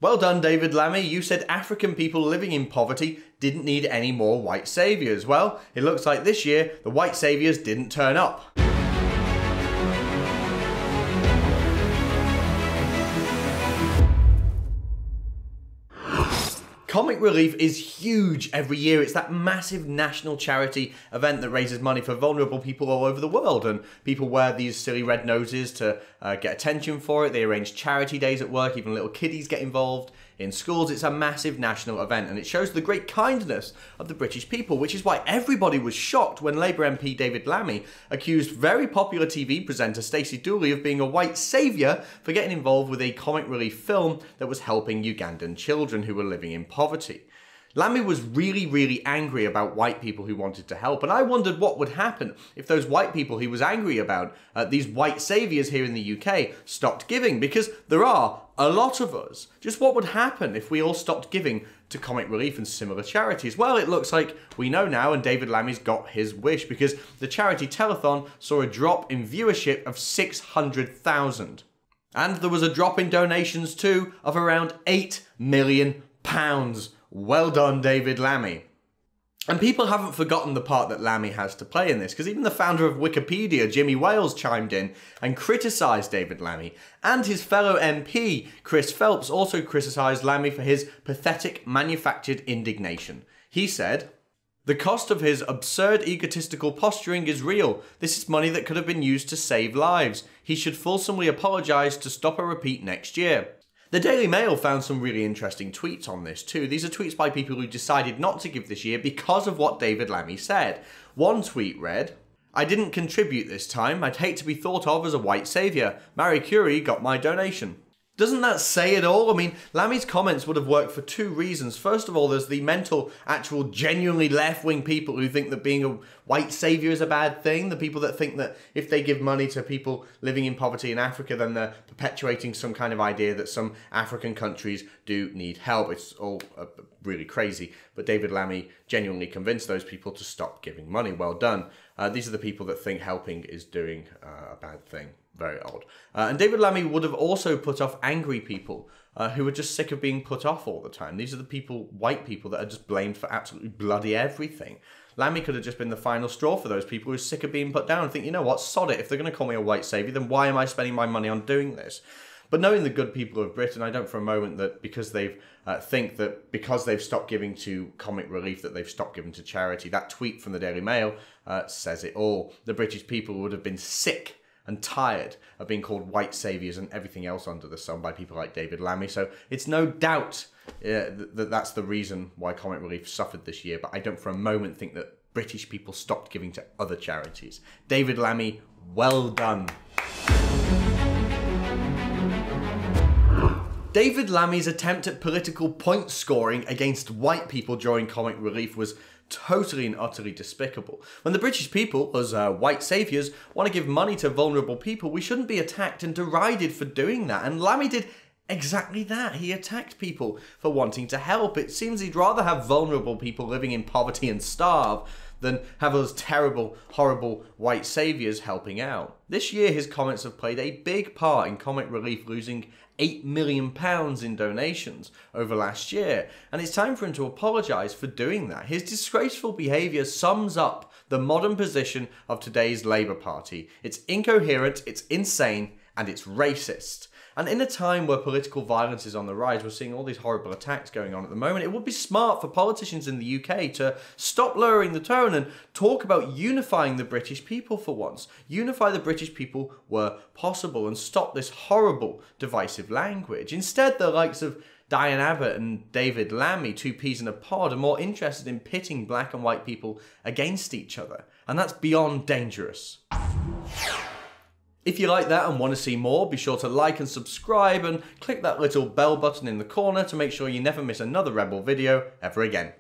Well done, David Lammy. You said African people living in poverty didn't need any more white saviours. Well, it looks like this year the white saviours didn't turn up. Comic Relief is huge every year. It's that massive national charity event that raises money for vulnerable people all over the world, and people wear these silly red noses to get attention for it. They arrange charity days at work, even little kiddies get involved in schools. It's a massive national event, and it shows the great kindness of the British people, which is why everybody was shocked when Labour MP David Lammy accused very popular TV presenter Stacey Dooley of being a white saviour for getting involved with a comic relief film that was helping Ugandan children who were living in poverty. Lammy was really angry about white people who wanted to help, and I wondered what would happen if those white people he was angry about, these white saviours here in the UK, stopped giving, because there are a lot of us. Just what would happen if we all stopped giving to Comic Relief and similar charities? Well, it looks like we know now, and David Lammy's got his wish, because the charity telethon saw a drop in viewership of 600,000. And there was a drop in donations too of around £8 million. Well done, David Lammy. And people haven't forgotten the part that Lammy has to play in this, because even the founder of Wikipedia, Jimmy Wales, chimed in and criticised David Lammy. And his fellow MP, Chris Phelps, also criticised Lammy for his pathetic manufactured indignation. He said, "The cost of his absurd egotistical posturing is real. This is money that could have been used to save lives. He should fulsomely apologise to stop a repeat next year." The Daily Mail found some really interesting tweets on this too. These are tweets by people who decided not to give this year because of what David Lammy said. One tweet read, "I didn't contribute this time. I'd hate to be thought of as a white saviour. Marie Curie got my donation." Doesn't that say it all? I mean, Lammy's comments would have worked for two reasons. First of all, there's the mental, actual, genuinely left-wing people who think that being a white saviour is a bad thing. The people that think that if they give money to people living in poverty in Africa, then they're perpetuating some kind of idea that some African countries do need help. It's all really crazy. But David Lammy genuinely convinced those people to stop giving money. Well done. These are the people that think helping is doing a bad thing. Very odd. And David Lammy would have also put off angry people who are just sick of being put off all the time. These are the people, white people, that are just blamed for absolutely bloody everything. Lammy could have just been the final straw for those people who are sick of being put down and think, you know what, sod it. If they're going to call me a white saviour, then why am I spending my money on doing this? But knowing the good people of Britain, I don't for a moment that because they've think that because they've stopped giving to Comic Relief that they've stopped giving to charity. That tweet from the Daily Mail says it all. The British people would have been sick and tired of being called white saviours and everything else under the sun by people like David Lammy. So it's no doubt that that's the reason why Comic Relief suffered this year, but I don't for a moment think that British people stopped giving to other charities. David Lammy, well done. David Lammy's attempt at political point scoring against white people during Comic Relief was totally and utterly despicable. When the British people, as white saviours, want to give money to vulnerable people, we shouldn't be attacked and derided for doing that. And Lammy did exactly that. He attacked people for wanting to help. It seems he'd rather have vulnerable people living in poverty and starve than have those terrible, horrible white saviours helping out. This year, his comments have played a big part in Comic Relief losing £8 million in donations over last year, and it's time for him to apologise for doing that. His disgraceful behaviour sums up the modern position of today's Labour Party. It's incoherent, it's insane, and it's racist. And in a time where political violence is on the rise, we're seeing all these horrible attacks going on at the moment, it would be smart for politicians in the UK to stop lowering the tone and talk about unifying the British people for once. Unify the British people where possible and stop this horrible divisive language. Instead, the likes of Diane Abbott and David Lammy, two peas in a pod, are more interested in pitting black and white people against each other. And that's beyond dangerous. If you like that and want to see more, be sure to like and subscribe and click that little bell button in the corner to make sure you never miss another Rebel video ever again.